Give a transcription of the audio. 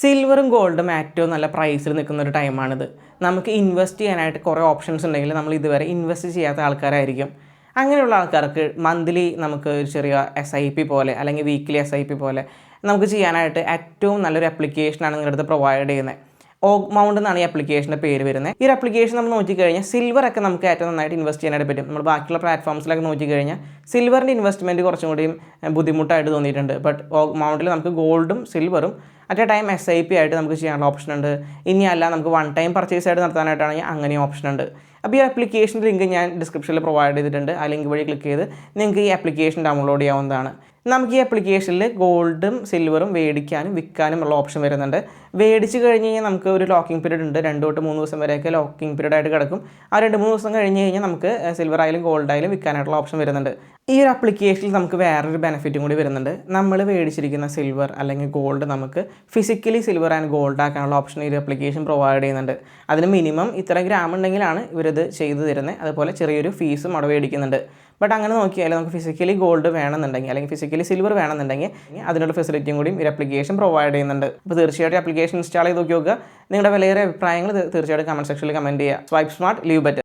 സിൽവറും ഗോൾഡും ഏറ്റവും നല്ല പ്രൈസിൽ നിൽക്കുന്ന ഒരു ടൈമാണിത്. നമുക്ക് ഇൻവെസ്റ്റ് ചെയ്യാനായിട്ട് കുറേ ഓപ്ഷൻസ് ഉണ്ടെങ്കിൽ നമ്മൾ ഇതുവരെ ഇൻവെസ്റ്റ് ചെയ്യാത്ത ആൾക്കാരായിരിക്കും. അങ്ങനെയുള്ള ആൾക്കാർക്ക് മന്ത്ലി നമുക്ക് ഒരു ചെറിയ SIP പോലെ അല്ലെങ്കിൽ വീക്ക്ലി SIP പോലെ നമുക്ക് ചെയ്യാനായിട്ട് ഏറ്റവും നല്ലൊരു ആപ്ലിക്കേഷനാണ് നിങ്ങളുടെ അടുത്ത് പ്രൊവൈഡ് ചെയ്യുന്നത്. ഓഗ്മൗണ്ട് എന്നാണ് ഈ ആപ്ലിക്കേഷൻ്റെ പേര് വരുന്നത്. ഈ ഒരു ആപ്ലിക്കേഷൻ നമ്മൾ നോക്കിക്കഴിഞ്ഞാൽ സിൽവറൊക്കെ നമുക്ക് ഏറ്റവും നന്നായിട്ട് ഇൻവെസ്റ്റ് ചെയ്യാനായിട്ട് പറ്റും. നമ്മൾ ബാക്കിയുള്ള പ്ലാറ്റ്ഫോംസിലൊക്കെ നോക്കിക്കഴിഞ്ഞാൽ സിൽവറിൻ്റെ ഇൻവെസ്റ്റ്മെൻറ്റ് കുറച്ചും കൂടിയും ബുദ്ധിമുട്ടായിട്ട് തോന്നിയിട്ടുണ്ട്. ബട്ട് ഓഗ്മൗണ്ടിൽ നമുക്ക് ഗോൾഡും സിൽവറും അറ്റ് എ ടൈം SIP ആയിട്ട് നമുക്ക് ചെയ്യാനുള്ള ഓപ്ഷൻ ഉണ്ട്. ഇനി അല്ല നമുക്ക് വൺ ടൈം പർച്ചേസ് ആയിട്ട് നടത്താനായിട്ടാണെങ്കിൽ അങ്ങനെയും ഓപ്ഷൻ ഉണ്ട്. അപ്പോൾ ഈ ആപ്ലിക്കേഷൻ്റെ ലിങ്ക് ഞാൻ ഡിസ്ക്രിപ്ഷനിൽ പ്രൊവൈഡ് ചെയ്തിട്ടുണ്ട്. ആ ലിങ്ക് വഴി ക്ലിക്ക് ചെയ്ത് നിങ്ങൾക്ക് ഈ ആപ്ലിക്കേഷൻ ഡൗൺലോഡ് ചെയ്യാവുന്നതാണ്. നമുക്ക് ഈ ആപ്ലിക്കേഷനിൽ ഗോൾഡും സിൽവറും മേടിക്കാനും വിൽക്കാനും ഉള്ള ഓപ്ഷൻ വരുന്നുണ്ട്. മേടിച്ച് കഴിഞ്ഞ് കഴിഞ്ഞാൽ നമുക്ക് ഒരു ലോക്കിംഗ് പീരീഡ് ഉണ്ട്. 2 തൊട്ട് 3 ദിവസം വരെയൊക്കെ ലോക്കിംഗ് പീരീഡ് ആയിട്ട് കിടക്കും. ആ 2-3 ദിവസം കഴിഞ്ഞ് കഴിഞ്ഞാൽ നമുക്ക് സിൽവർ ആയാലും ഗോൾഡ് ആയാലും വിൽക്കാനായിട്ടുള്ള ഓപ്ഷൻ വരുന്നുണ്ട്. ഈ ഒരു ആപ്ലിക്കേഷനിൽ നമുക്ക് വേറൊരു ബെനിഫിറ്റും കൂടി വരുന്നുണ്ട്. നമ്മൾ മേടിച്ചിരിക്കുന്ന സിൽവർ അല്ലെങ്കിൽ ഗോൾഡ് നമുക്ക് ഫിസിക്കലി സിൽവർ ആൻഡ് ഗോൾഡ് ആക്കാനുള്ള ഓപ്ഷൻ ഈ ഒരു ആപ്ലിക്കേഷൻ പ്രൊവൈഡ് ചെയ്യുന്നുണ്ട്. അതിന് മിനിമം ഇത്ര ഗ്രാം ഉണ്ടെങ്കിലാണ് ഇവരിത് ചെയ്തു തരുന്നത്. അതുപോലെ ചെറിയൊരു ഫീസും അവിടെ മേടിക്കുന്നുണ്ട്. ബട്ട് അങ്ങനെ നോക്കിയാൽ നമുക്ക് ഫിസിക്കലി ഗോൾഡ് വേണമെന്നുണ്ടെങ്കിൽ അല്ലെങ്കിൽ ഫിസിക്കലി സിൽവർ വേണമെന്നുണ്ടെങ്കിൽ അതിനുള്ള ഫെസിലിറ്റിയും കൂടി ഈ ആപ്ലിക്കേഷൻ പ്രൊവൈഡ് ചെയ്യുന്നുണ്ട്. അപ്പോൾ തീർച്ചയായിട്ടും ആപ്ലിക്കേഷൻ ഇൻസ്റ്റാൾ ചെയ്ത് നോക്കി നോക്കുക. നിങ്ങളുടെ വിലയേറിയ അഭിപ്രായങ്ങൾ തീർച്ചയായിട്ടും കമൻറ്റ് സെക്ഷനിൽ കമൻറ്റ് ചെയ്യുക. Swipe smart, leave better.